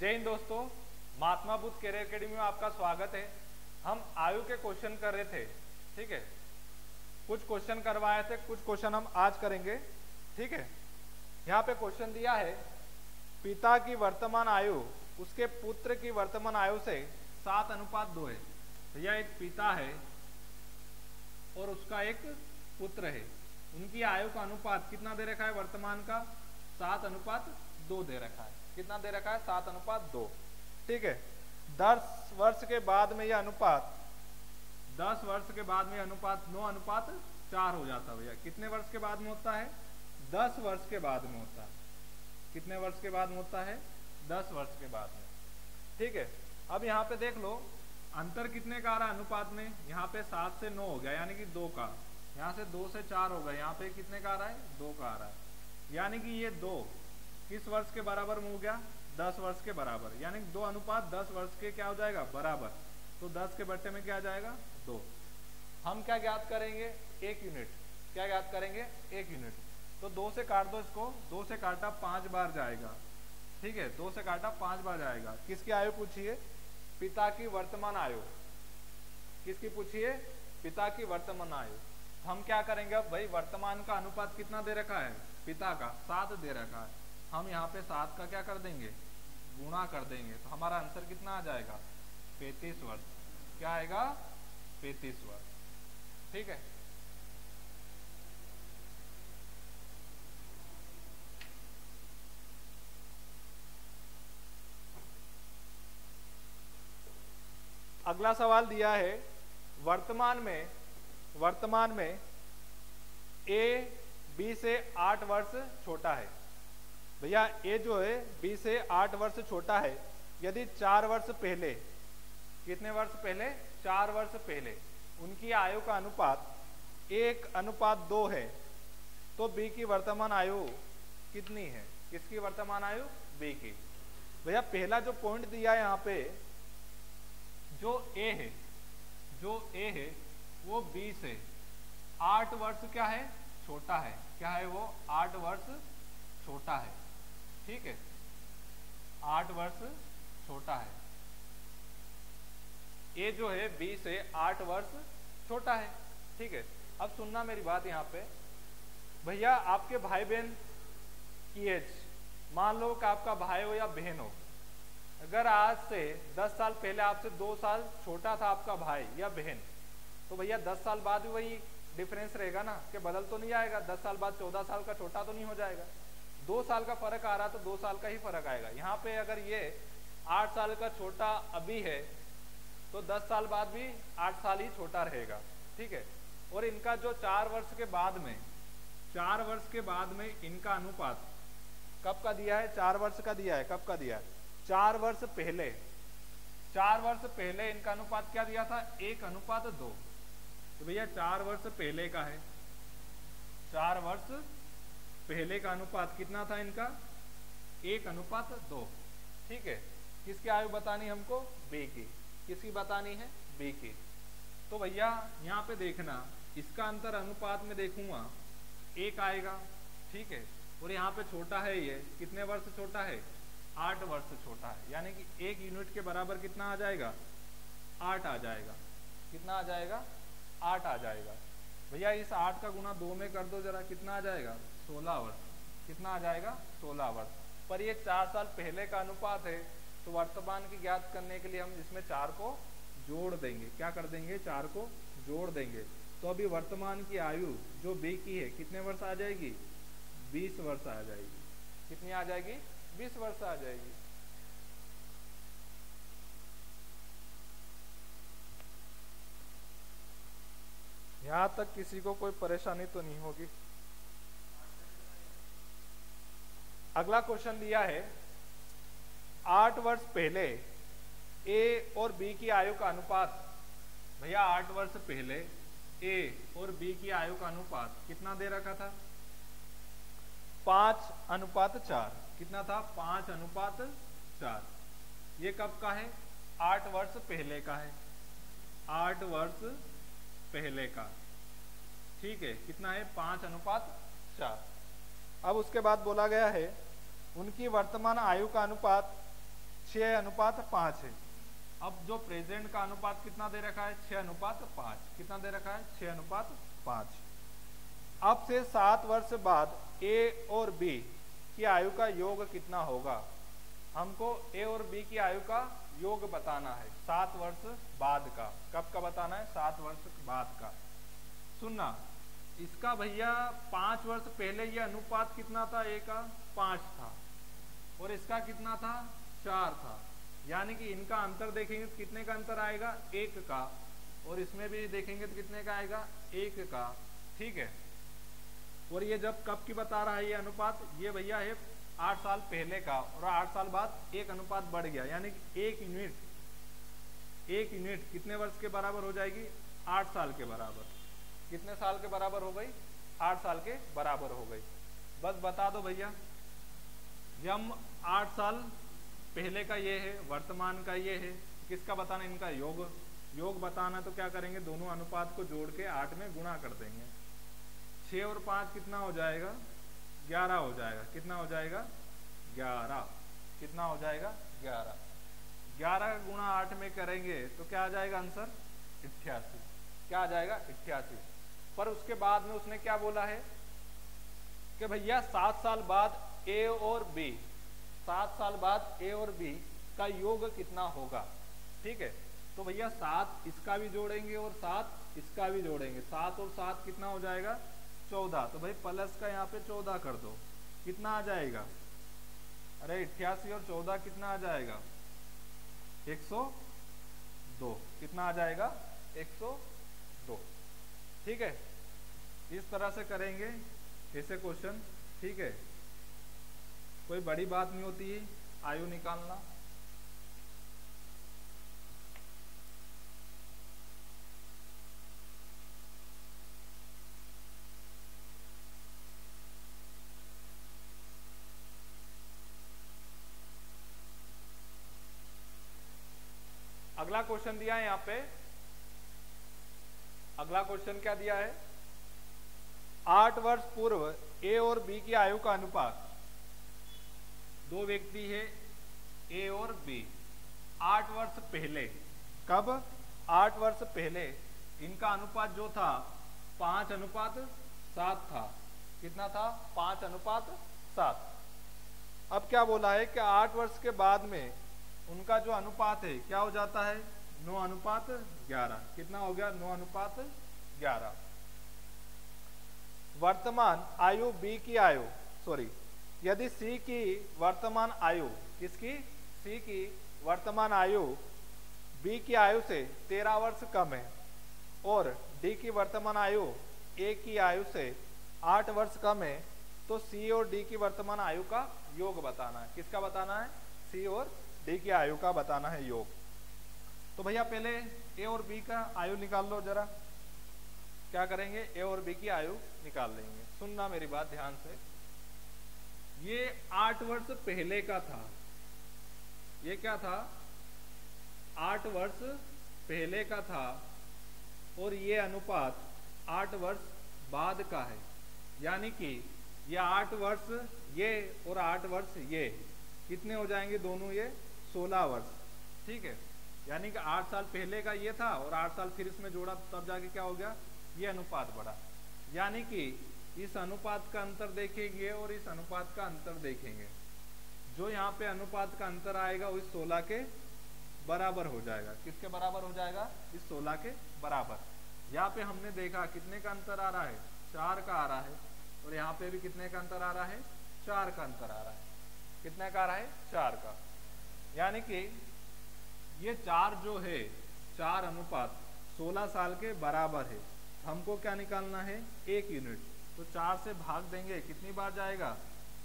जय हिंद दोस्तों, Mahatma Buddha career academy में आपका स्वागत है। हम आयु के क्वेश्चन कर रहे थे, ठीक है। कुछ क्वेश्चन करवाए थे, कुछ क्वेश्चन हम आज करेंगे, ठीक है। यहाँ पे क्वेश्चन दिया है, पिता की वर्तमान आयु उसके पुत्र की वर्तमान आयु से 7:2 है। भैया एक पिता है और उसका एक पुत्र है, उनकी आयु का अनुपात कितना दे रखा है? वर्तमान का 7:2 दे रखा है। कितना दे रखा है? 7:2, ठीक है। 10 वर्ष के बाद में यह अनुपात 10 वर्ष के बाद में अनुपात 9:4 हो जाता है। भैया कितने वर्ष के बाद में होता है? 10 वर्ष के बाद में होता है। कितने वर्ष के बाद में होता है? 10 वर्ष के बाद में, ठीक है। अब यहाँ पे देख लो, अंतर कितने का आ रहा है अनुपात में? यहाँ पे 7 से 9 हो गया, यानी कि 2 का। यहाँ से 2 से 4 हो गया, यहाँ पे कितने का आ रहा है? 2 का आ रहा है। यानी कि ये 2 किस वर्ष के बराबर में हो गया? 10 वर्ष के बराबर। यानी 2:10 वर्ष के क्या हो जाएगा? बराबर। तो 10 के बट्टे में क्या आ जाएगा? 2। हम क्या ज्ञात करेंगे? 1 यूनिट। क्या ज्ञात करेंगे? 1 यूनिट। तो 2 से काट दो इसको, 2 से काटा 5 बार जाएगा, ठीक है। 2 से काटा 5 बार जाएगा। किसकी आयु पूछिए? पिता की वर्तमान आयु। किसकी पूछिए? पिता की वर्तमान आयु। हम क्या करेंगे अब? भाई वर्तमान का अनुपात कितना दे रखा है? पिता का 7 दे रखा है। हम यहाँ पे 7 का क्या कर देंगे? गुणा कर देंगे। तो हमारा आंसर कितना आ जाएगा? 35 वर्ष। क्या आएगा? 35 वर्ष, ठीक है। अगला सवाल दिया है, वर्तमान में ए बी से 8 वर्ष छोटा है। भैया ए जो है बी से 8 वर्ष छोटा है। यदि 4 वर्ष पहले, कितने वर्ष पहले? 4 वर्ष पहले उनकी आयु का अनुपात 1:2 है, तो बी की वर्तमान आयु कितनी है? किसकी वर्तमान आयु? बी की। भैया पहला जो पॉइंट दिया है यहाँ पे, जो ए है वो बी से 8 वर्ष क्या है? छोटा है। क्या है वो? 8 वर्ष छोटा है, ठीक है। 8 वर्ष छोटा है। ए जो है बी से 8 वर्ष छोटा है, ठीक है। अब सुनना मेरी बात यहाँ पे। भैया आपके भाई बहन की एज, मान लो कि आपका भाई हो या बहन हो, अगर आज से 10 साल पहले आपसे 2 साल छोटा था आपका भाई या बहन, तो भैया 10 साल बाद भी वही डिफरेंस रहेगा ना, कि बदल तो नहीं आएगा। 10 साल बाद 14 साल का छोटा तो नहीं हो जाएगा। 2 साल का फर्क आ रहा तो 2 साल का ही फर्क आएगा। यहाँ पे अगर ये 8 साल का छोटा अभी है, तो 10 साल बाद भी 8 साल ही छोटा रहेगा, ठीक है। और इनका जो 4 वर्ष के बाद में, 4 वर्ष के बाद में इनका अनुपात कब का दिया है? 4 वर्ष का दिया है। कब का दिया है? 4 वर्ष पहले। 4 वर्ष पहले इनका अनुपात क्या दिया था? 1:2। तो भैया 4 वर्ष पहले का है, 4 वर्ष पहले का अनुपात कितना था इनका? 1:2, ठीक है। किसकी आयु बतानी हमको? बी की। किसकी बतानी है? बी की। तो भैया यहाँ पे देखना, इसका अंतर अनुपात में देखूंगा 1 आएगा, ठीक है। और यहाँ पे छोटा है, ये कितने वर्ष छोटा है? 8 वर्ष छोटा है। यानी कि 1 यूनिट के बराबर कितना आ जाएगा? 8 आ जाएगा। कितना आ जाएगा? 8 आ जाएगा। भैया इस 8 का गुना 2 में कर दो जरा, कितना आ जाएगा? 16 वर्ष। कितना आ जाएगा? 16 वर्ष। पर ये 4 साल पहले का अनुपात है, तो वर्तमान की ज्ञात करने के लिए हम इसमें 4 को जोड़ देंगे। क्या कर देंगे? 4 को जोड़ देंगे। तो अभी वर्तमान की आयु जो बी की है कितने वर्ष आ जाएगी? 20 वर्ष आ जाएगी। कितनी आ जाएगी? 20 वर्ष आ जाएगी। यहां तक किसी को कोई परेशानी तो नहीं होगी? अगला क्वेश्चन दिया है, 8 वर्ष पहले ए और बी की आयु का अनुपात। भैया 8 वर्ष पहले ए और बी की आयु का अनुपात कितना दे रखा था? 5:4। कितना था? 5:4। ये कब का है? 8 वर्ष पहले का है। 8 वर्ष पहले का, ठीक है। कितना है? 5:4। अब उसके बाद बोला गया है, उनकी वर्तमान आयु का अनुपात 6:5 है। अब जो प्रेजेंट का अनुपात कितना दे रखा है, 6:5। कितना दे रखा है, 6:5। अब से 7 वर्ष बाद ए और बी की आयु का योग कितना होगा। हमको ए और बी की आयु का योग बताना है 7 वर्ष बाद का। कब का बताना है, 7 वर्ष बाद का। सुनना, इसका भैया 5 वर्ष पहले ये अनुपात कितना था, ए का 5 था और इसका कितना था, 4 था। यानी कि इनका अंतर देखेंगे तो कितने का अंतर आएगा, 1 का। और इसमें भी देखेंगे तो कितने का आएगा, 1 का। ठीक है। और ये जब कब की बता रहा है ये अनुपात, ये भैया है 8 साल पहले का। और 8 साल बाद एक अनुपात बढ़ गया, यानी कि 1 यूनिट कितने वर्ष के बराबर हो जाएगी, 8 साल के बराबर। कितने साल के बराबर हो गई, 8 साल के बराबर हो गई। बस बता दो भैया, जब 8 साल पहले का ये है, वर्तमान का ये है, किसका बताना, इनका योग बताना। तो क्या करेंगे, दोनों अनुपात को जोड़ के 8 में गुणा कर देंगे। 6 और 5 कितना हो जाएगा, 11 हो जाएगा। कितना हो जाएगा, 11। कितना हो जाएगा, 11। 11 गुणा 8 में करेंगे तो क्या आ जाएगा आंसर, 88। क्या आ जाएगा, 88। पर उसके बाद में उसने क्या बोला है कि भैया 7 साल बाद ए और बी, 7 साल बाद ए और बी का योग कितना होगा। ठीक है। तो भैया 7 इसका भी जोड़ेंगे और 7 इसका भी जोड़ेंगे। 7 और 7 कितना हो जाएगा, 14। तो भाई प्लस का यहाँ पे 14 कर दो, कितना आ जाएगा, अरे 88 और 14 कितना आ जाएगा, 102। कितना आ जाएगा, 102। ठीक है। इस तरह से करेंगे ऐसे क्वेश्चन। ठीक है, कोई बड़ी बात नहीं होती है आयु निकालना। अगला क्वेश्चन दिया है यहाँ पे। अगला क्वेश्चन क्या दिया है, 8 वर्ष पूर्व ए और बी की आयु का अनुपात। दो व्यक्ति है ए और बी, 8 वर्ष पहले। कब, 8 वर्ष पहले इनका अनुपात जो था 5:7 था। कितना था, 5:7। अब क्या बोला है कि 8 वर्ष के बाद में उनका जो अनुपात है क्या हो जाता है, 9:11। कितना हो गया, 9:11। वर्तमान आयु बी की आयु, सॉरी, यदि सी की वर्तमान आयु, किसकी, सी की वर्तमान आयु बी की आयु से 13 वर्ष कम है और डी की वर्तमान आयु ए की आयु से 8 वर्ष कम है, तो सी और डी की वर्तमान आयु का योग बताना है। किसका बताना है, सी और डी की आयु का बताना है योग। तो भैया पहले ए और बी का आयु निकाल लो जरा। क्या करेंगे, ए और बी की आयु निकाल लेंगे। सुनना मेरी बात ध्यान से, ये 8 वर्ष पहले का था। ये क्या था, 8 वर्ष पहले का था और ये अनुपात 8 वर्ष बाद का है। यानी कि ये 8 वर्ष ये और 8 वर्ष ये कितने हो जाएंगे, दोनों ये 16 वर्ष। ठीक है। यानी कि 8 साल पहले का ये था और 8 साल फिर इसमें जोड़ा, तब जाके क्या हो गया, ये अनुपात बढ़ा। यानी कि इस अनुपात का अंतर देखेंगे और इस अनुपात का अंतर देखेंगे, जो यहाँ पे अनुपात का अंतर आएगा वो इस 16 के बराबर हो जाएगा। किसके बराबर हो जाएगा, इस 16 के बराबर। यहाँ पे हमने देखा कितने का अंतर आ रहा है, 4 का आ रहा है। और यहाँ पे भी कितने का अंतर आ रहा है, 4 का अंतर आ रहा है। कितने का आ रहा है, 4 का। यानी कि ये 4 जो है, 4 अनुपात 16 साल के बराबर है। हमको क्या निकालना है, 1 यूनिट। तो 4 से भाग देंगे, कितनी बार जाएगा,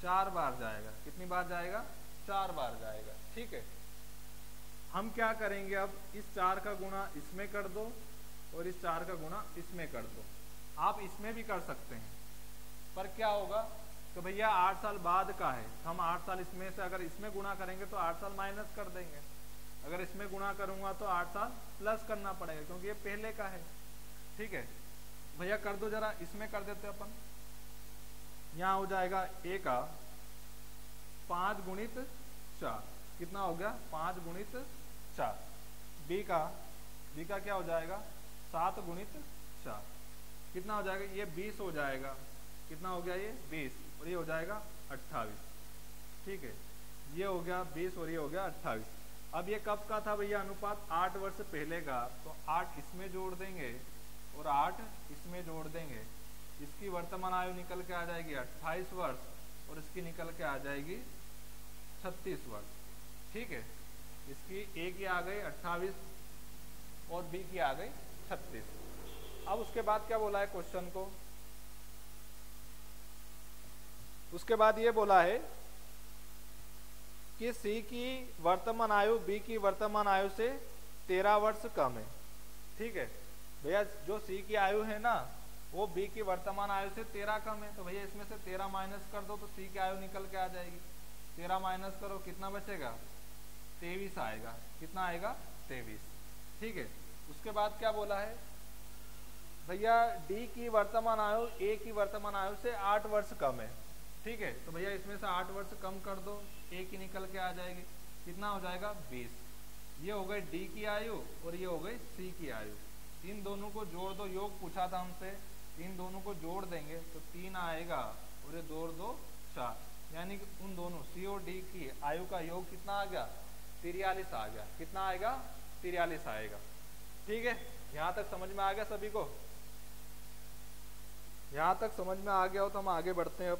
4 बार जाएगा। कितनी बार जाएगा, 4 बार जाएगा। ठीक है। हम क्या करेंगे, अब इस 4 का गुणा इसमें कर दो और इस 4 का गुणा इसमें कर दो। आप इसमें भी कर सकते हैं, पर क्या होगा, तो भैया 8 साल बाद का है, हम 8 साल इसमें से अगर इसमें गुणा करेंगे तो 8 साल माइनस कर देंगे। अगर इसमें गुणा करूंगा तो 8 साल प्लस करना पड़ेगा, क्योंकि ये पहले का है। ठीक है भैया, कर दो जरा, इसमें कर देते अपन। यहाँ हो जाएगा ए का 5 गुणित 4, कितना हो गया 5 गुणित 4। बी का क्या हो जाएगा 7 गुणित 4, कितना हो जाएगा ये 20 हो जाएगा। कितना हो गया ये 20 और ये हो जाएगा 28। ठीक है, ये हो गया 20 और ये हो गया 28। अब ये कब का था भैया अनुपात 8 वर्ष पहले का, तो 8 इसमें जोड़ देंगे और 8 इसमें जोड़ देंगे। इसकी वर्तमान आयु निकल के आ जाएगी 28 वर्ष और इसकी निकल के आ जाएगी 36 वर्ष। ठीक है, इसकी ए की आ गई 28 और बी की आ गई 36। अब उसके बाद क्या बोला है क्वेश्चन को, उसके बाद ये बोला है कि सी की वर्तमान आयु बी की वर्तमान आयु से 13 वर्ष कम है। ठीक है भैया, जो सी की आयु है ना वो बी की वर्तमान आयु से 13 कम है, तो भैया इसमें से 13 माइनस कर दो तो सी की आयु निकल के आ जाएगी। 13 माइनस करो कितना बचेगा 23 आएगा। कितना आएगा 23। ठीक है, उसके बाद क्या बोला है भैया डी की वर्तमान आयु ए की वर्तमान आयु से 8 वर्ष कम है। ठीक है, तो भैया इसमें से 8 वर्ष कम कर दो, ए की निकल के आ जाएगी। कितना हो जाएगा 20। ये हो गई डी की आयु और ये हो गई सी की आयु। इन दोनों को जोड़ दो, योग पूछा था हमसे, इन दोनों को जोड़ देंगे तो 3 आएगा और ये 2 2 4, यानी कि उन दोनों सी और डी की आयु का योग कितना आ गया 43 आ गया। कितना आएगा 43 आएगा। ठीक है, यहां तक समझ में आ गया सभी को? यहां तक समझ में आ गया हो तो हम आगे बढ़ते हैं। अब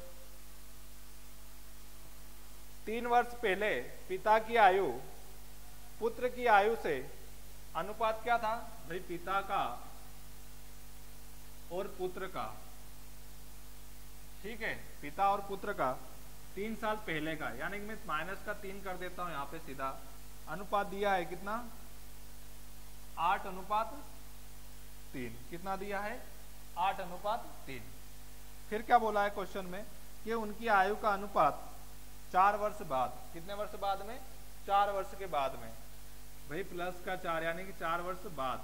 3 वर्ष पहले पिता की आयु पुत्र की आयु से अनुपात क्या था भाई, पिता का और पुत्र का। ठीक है, पिता और पुत्र का 3 साल पहले का, यानी कि मैं माइनस का 3 कर देता हूं यहां पे सीधा। अनुपात दिया है कितना 8:3। कितना दिया है 8:3। फिर क्या बोला है क्वेश्चन में कि उनकी आयु का अनुपात 4 वर्ष बाद, कितने वर्ष बाद में 4 वर्ष के बाद में भाई प्लस का 4 यानी कि 4 वर्ष बाद।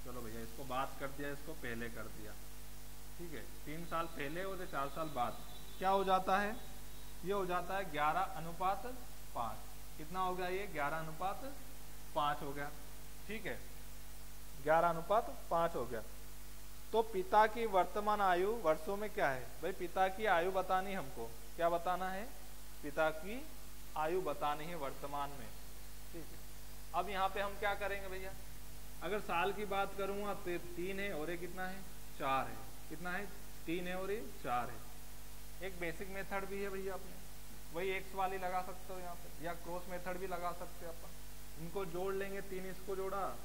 चलो भैया इसको बाद कर दिया, इसको पहले कर दिया। ठीक है, 3 साल पहले और 4 साल बाद क्या हो जाता है, ये हो जाता है 11:5। कितना हो गया ये 11:5 हो गया। ठीक है, 11:5 हो गया। तो पिता की वर्तमान आयु वर्षों में क्या है भाई, पिता की आयु बतानी हमको, क्या बताना है पिता की आयु बतानी है वर्तमान में। ठीक है, अब यहाँ पे हम क्या करेंगे भैया, अगर साल की बात करूंगा तो 3 है और ये कितना है 4 है। कितना है 3 है और ये 4 है। एक बेसिक मेथड भी है भैया अपने, वही एक्स वाली लगा सकते हो यहाँ पे, या क्रॉस मेथड भी लगा सकते हैं अपन। इनको जोड़ लेंगे, 3 इसको जोड़ा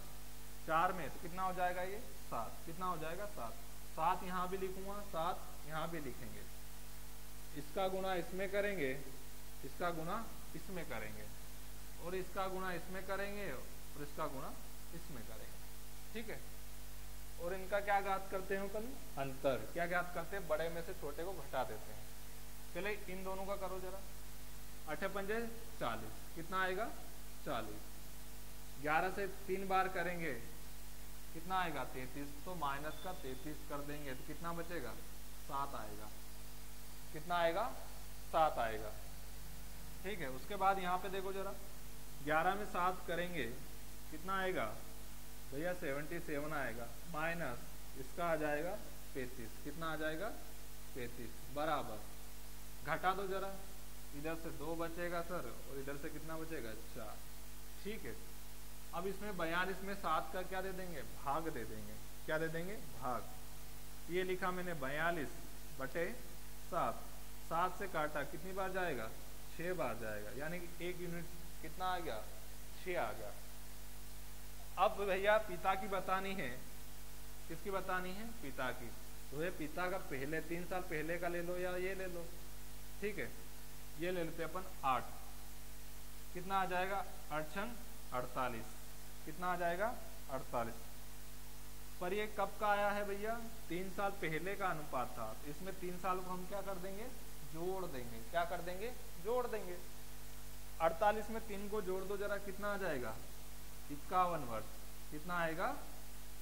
4 में तो कितना हो जाएगा ये 7। कितना हो जाएगा 7। 7 यहाँ भी लिखूंगा, 7 यहाँ भी लिखेंगे। इसका गुणा इसमें करेंगे, इसका गुणा इसमें करेंगे और इसका गुणा इसमें करेंगे और इसका गुणा इसमें करेंगे। ठीक है, और इनका क्या ज्ञात करते हैं अपन, अंतर। क्या ज्ञात करते हैं, बड़े में से छोटे को घटा देते हैं। चले इन दोनों का करो जरा, 8×5 40। कितना आएगा 40। 11 से 3 बार करेंगे कितना आएगा 33, तो माइनस का 33 कर देंगे तो कितना बचेगा 7 आएगा। कितना आएगा 7 आएगा। ठीक है, उसके बाद यहाँ पे देखो जरा, 11 में 7 करेंगे कितना आएगा भैया 77 आएगा, माइनस इसका आ जाएगा 35। कितना आ जाएगा 35 बराबर, घटा दो जरा, इधर से 2 बचेगा सर और इधर से कितना बचेगा 4। ठीक है, अब इसमें 42 में 7 का क्या दे देंगे भाग दे देंगे। क्या दे देंगे भाग। ये लिखा मैंने 42/7। 7 से काटा कितनी बार जाएगा 6 बार जाएगा, यानी कि 1 यूनिट कितना आ गया 6 आ गया। अब भैया पिता की बतानी है, किसकी बतानी है पिता की, तो ये पिता का पहले 3 साल पहले का ले लो या ये ले लो। ठीक है, ये ले लेते अपन 8। कितना आ जाएगा 8×48। कितना आ जाएगा 48। पर ये कब का आया है भैया 3 साल पहले का अनुपात था, इसमें 3 साल को हम क्या कर देंगे जोड़ देंगे। क्या कर देंगे जोड़ देंगे। 48 में 3 को जोड़ दो जरा, कितना आ जाएगा 51 वर्ष। कितना आएगा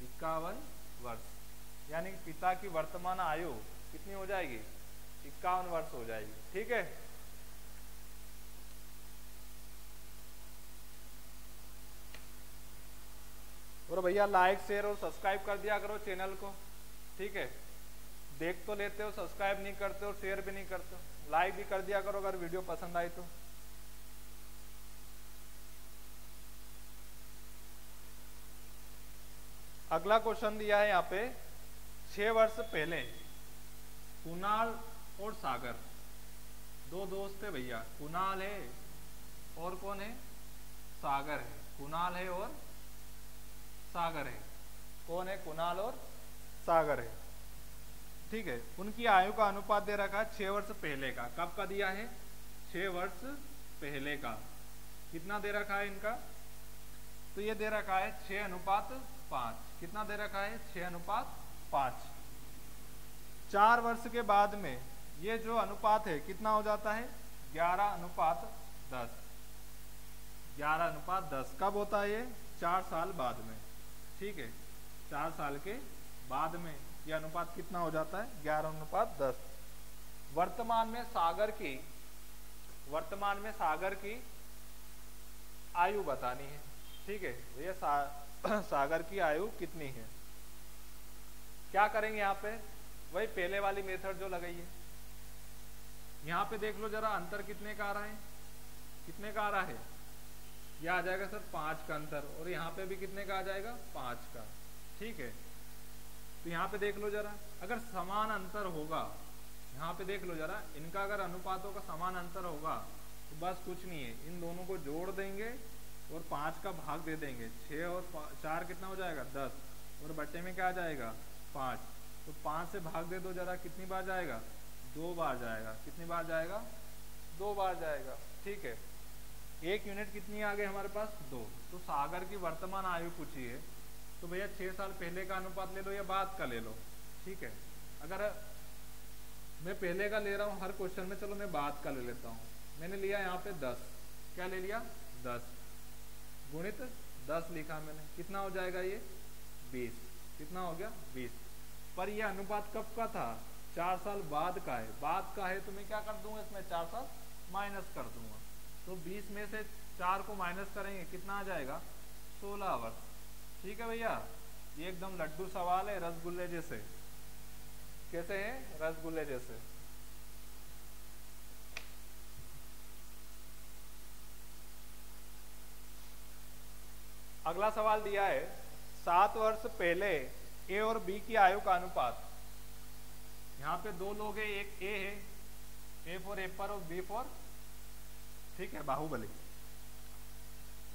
51 वर्ष, यानी कि पिता की वर्तमान आयु कितनी हो जाएगी 51 वर्ष हो जाएगी। ठीक है, भैया लाइक शेयर और सब्सक्राइब कर दिया करो चैनल को, ठीक है। देख तो लेते हो, सब्सक्राइब नहीं करते हो, शेयर भी नहीं करते हो। लाइक भी कर दिया करो अगर वीडियो पसंद आई तो। अगला क्वेश्चन दिया है यहाँ पे, 6 वर्ष पहले कुणाल और सागर दो दोस्त थे भैया। कुणाल है और कौन है, सागर है। कुणाल है और सागर है। कौन है, कुणाल और सागर है, ठीक है। उनकी आयु का अनुपात दे रखा है 6 वर्ष पहले का। कब का दिया है, 6 वर्ष पहले का। कितना दे रखा है इनका, तो ये दे रखा है 6:5। कितना दे रखा है, 6:5। 4 वर्ष के बाद में ये जो अनुपात है कितना हो जाता है, 11:10। 11:10 कब होता है ये, 4 साल बाद में, ठीक है। 4 साल के बाद में ये अनुपात कितना हो जाता है, 11:10। वर्तमान में सागर की आयु बतानी है, ठीक है। ये सागर की आयु कितनी है। क्या करेंगे यहाँ पे, वही पहले वाली मेथड जो लगाई है। यहाँ पे देख लो जरा, अंतर कितने का आ रहा है, कितने का आ रहा है, यह आ जाएगा सर 5 का अंतर, और यहाँ पे भी कितने का आ जाएगा, 5 का, ठीक है। तो यहाँ पे देख लो जरा, अगर समान अंतर होगा, यहाँ पे देख लो जरा, इनका अगर अनुपातों का समान अंतर होगा तो बस कुछ नहीं है, इन दोनों को जोड़ देंगे और 5 का भाग दे देंगे। 6 और 4 कितना हो जाएगा, 10, और बट्टे में क्या आ जाएगा, 5। तो 5 से भाग दे दो जरा, कितनी बार जाएगा, 2 बार जाएगा। कितनी बार जाएगा, 2 बार जाएगा, ठीक है। 1 यूनिट कितनी आ गई हमारे पास, 2। तो सागर की वर्तमान आयु पूछी है, तो भैया 6 साल पहले का अनुपात ले लो या बाद का ले लो, ठीक है। अगर मैं पहले का ले रहा हूँ हर क्वेश्चन में, चलो मैं बाद का ले लेता हूँ। मैंने लिया यहाँ पे 10, क्या ले लिया, 10 गुणित 10 लिखा मैंने, कितना हो जाएगा ये, 20। कितना हो गया, 20। पर ये अनुपात कब का था, 4 साल बाद का है। बाद का है तो मैं क्या कर दूंगा, इसमें 4 साल माइनस कर दूंगा। तो 20 में से 4 को माइनस करेंगे, कितना आ जाएगा, 16 वर्ष, ठीक है भैया। ये एकदम लड्डू सवाल है, रसगुल्ले जैसे। कैसे है, रसगुल्ले जैसे। अगला सवाल दिया है, 7 वर्ष पहले ए और बी की आयु का अनुपात। यहाँ पे 2 लोग हैं, एक ए है, ए फॉर एप्पल और बी फॉर, ठीक है, बाहुबली।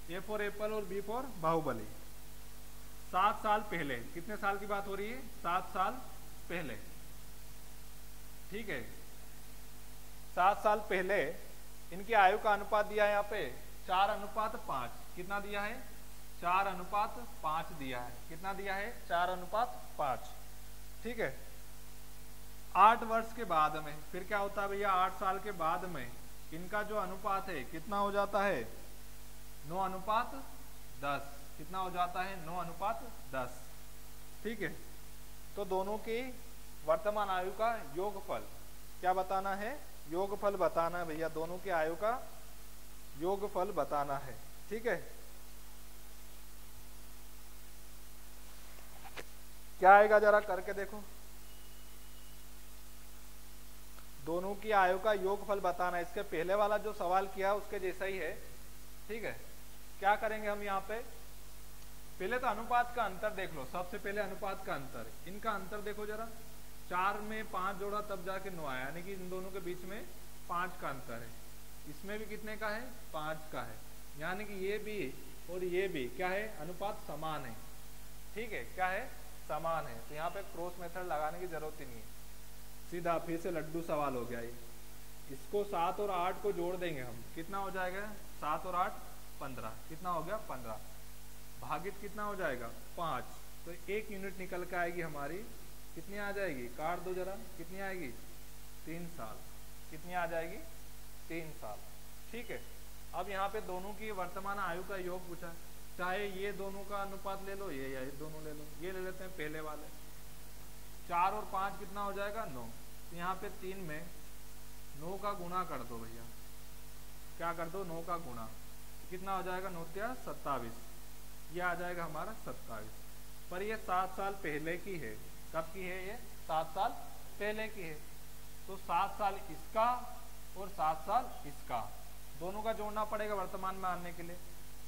ए फॉर एप्पल और बी फॉर बाहुबली। 7 साल पहले, कितने साल की बात हो रही है, 7 साल पहले, ठीक है। 7 साल पहले इनकी आयु का अनुपात दिया है यहाँ पे 4:5। कितना दिया है, 4:5 दिया है। कितना दिया है, 4:5, ठीक है। 8 वर्ष के बाद में फिर क्या होता है भैया, 8 साल के बाद में इनका जो अनुपात है कितना हो जाता है, 9:10। कितना हो जाता है, 9:10, ठीक है। तो दोनों की वर्तमान आयु का योगफल क्या बताना है, योगफल बताना है भैया। दोनों की आयु का योगफल बताना है, ठीक है। क्या आएगा जरा करके देखो, दोनों की आयु का योगफल बताना है। इसके पहले वाला जो सवाल किया उसके जैसा ही है, ठीक है। क्या करेंगे हम यहाँ पे, पहले तो अनुपात का अंतर देख लो। सबसे पहले अनुपात का अंतर, इनका अंतर देखो जरा, 4 में 5 जोड़ा तब जाके 9 आया, यानी कि इन दोनों के बीच में 5 का अंतर है। इसमें भी कितने का है, 5 का है, यानी कि ये भी और ये भी क्या है, अनुपात समान है, ठीक है। क्या है, समान है। तो यहाँ पे क्रॉस मेथड लगाने की जरूरत ही नहीं है, सीधा फिर से लड्डू सवाल हो गया ये। इसको 7 और 8 को जोड़ देंगे हम, कितना हो जाएगा, 7 और 8 15। कितना हो गया, 15 भागित कितना हो जाएगा, 5। तो 1 यूनिट निकल के आएगी हमारी, कितनी आ जाएगी, काट दो जरा, कितनी आएगी, 3 साल। कितनी आ जाएगी, 3 साल, ठीक है। अब यहाँ पे दोनों की वर्तमान आयु का योग पूछा, चाहे ये दोनों का अनुपात ले लो, ये दोनों ले लो। ये ले लेते हैं पहले वाले, 4 और 5 कितना हो जाएगा, 9। तो यहाँ पे 3 में 9 का गुणा कर दो भैया, क्या कर दो, 9 का गुणा, कितना हो जाएगा, 9 × 27, ये आ जाएगा हमारा 27। पर ये 7 साल पहले की है। कब की है ये? 7 साल पहले की है। तो 7 साल इसका और 7 साल इसका, दोनों का जोड़ना पड़ेगा वर्तमान में आने के लिए।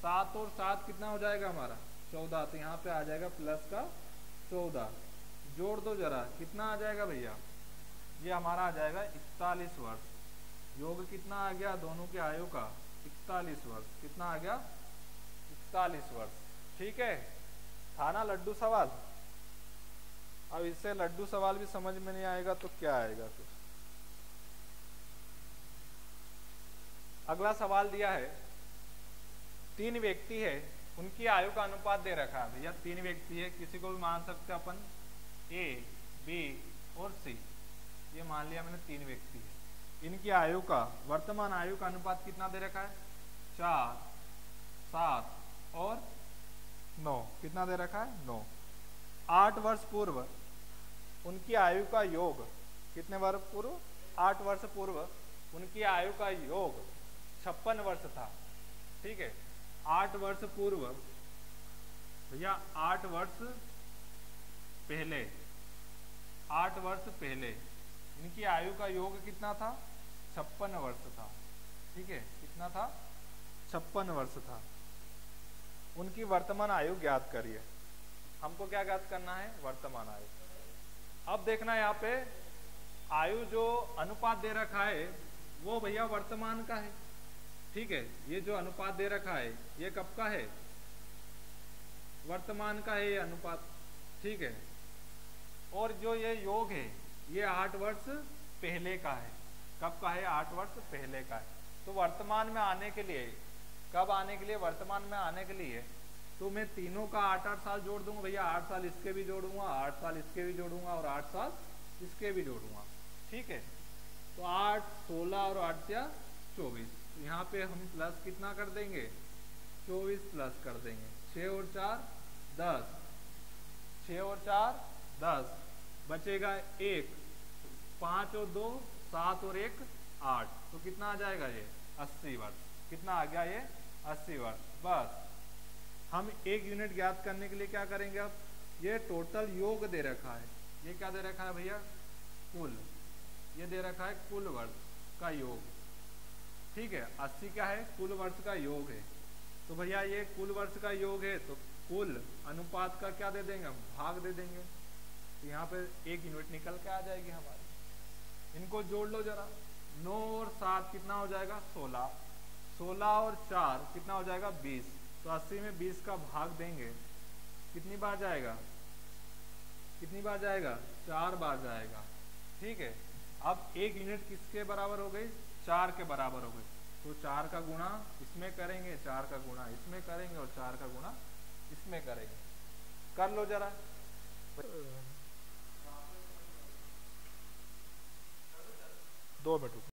7 और 7 कितना हो जाएगा हमारा? 14। तो यहाँ पे आ जाएगा प्लस का 14। जोड़ दो जरा, कितना आ जाएगा भैया? ये हमारा आ जाएगा 41 वर्ष। योग कितना आ गया दोनों के आयु का? 41 वर्ष। कितना आ गया? 41 वर्ष। ठीक है, था ना लड्डू सवाल? अब इससे लड्डू सवाल भी समझ में नहीं आएगा तो क्या आएगा फिर? अगला सवाल दिया है, 3 व्यक्ति है, उनकी आयु का अनुपात दे रखा है। भैया 3 व्यक्ति है, किसी को भी मान सकते हैं अपन, ए, बी और सी। ये मान लिया मैंने 3 व्यक्ति है, इनकी आयु का, वर्तमान आयु का अनुपात कितना दे रखा है? 4, 7 और 9। कितना दे रखा है? 9। 8 वर्ष पूर्व उनकी आयु का योग, कितने वर्ष पूर्व? 8 वर्ष पूर्व उनकी आयु का योग 56 वर्ष था। ठीक है, 8 वर्ष पूर्व भैया, 8 वर्ष पहले, 8 वर्ष पहले इनकी आयु का योग कितना था? 56 वर्ष था। ठीक है, कितना था? 56 वर्ष था। उनकी वर्तमान आयु ज्ञात करिए। हमको क्या ज्ञात करना है? वर्तमान आयु। अब देखना यहाँ पे आयु जो अनुपात दे रखा है वो भैया वर्तमान का है। ठीक है, ये जो अनुपात दे रखा है ये कब का है? वर्तमान का है ये अनुपात। ठीक है, और जो ये योग है ये 8 वर्ष पहले का है। कब का है? 8 वर्ष पहले का है। तो वर्तमान में आने के लिए, कब आने के लिए? वर्तमान में आने के लिए तो मैं तीनों का 8-8 साल जोड़ दूंगा भैया। 8 साल इसके भी जोड़ूंगा, 8 साल इसके भी जोड़ूंगा और 8 साल इसके भी जोड़ूंगा। ठीक है, तो 8, 16 और 8 या 24। यहाँ पे हम प्लस कितना कर देंगे? 24 प्लस कर देंगे। 6 और 4 10, 6 और 4 10, बचेगा 1, 5 और 2 7 और 1 8। तो कितना आ जाएगा ये? 80 वर्ष। कितना आ गया ये? 80 वर्ष। बस हम 1 यूनिट ज्ञात करने के लिए क्या करेंगे? अब ये टोटल योग दे रखा है, ये क्या दे रखा है भैया? कुल। ये दे रखा है कुल वर्ष का योग। ठीक है, 80 क्या है? कुल वर्ष का योग है। तो भैया ये कुल वर्ष का योग है तो कुल अनुपात का क्या दे देंगे? हम भाग दे देंगे। तो यहाँ पे 1 यूनिट निकल के आ जाएगी हमारी। इनको जोड़ लो जरा। 9 और 7 कितना हो जाएगा? 16। 16 और 4 कितना हो जाएगा? 20। तो 80 में 20 का भाग देंगे, कितनी बार जाएगा? कितनी बार जाएगा? 4 बार जाएगा। ठीक है, अब 1 यूनिट किसके बराबर हो गई? 4 के बराबर हो गई। तो 4 का गुणा इसमें करेंगे, 4 का गुणा इसमें करेंगे और 4 का गुणा इसमें करेंगे। कर लो जरा। 2 मिनट।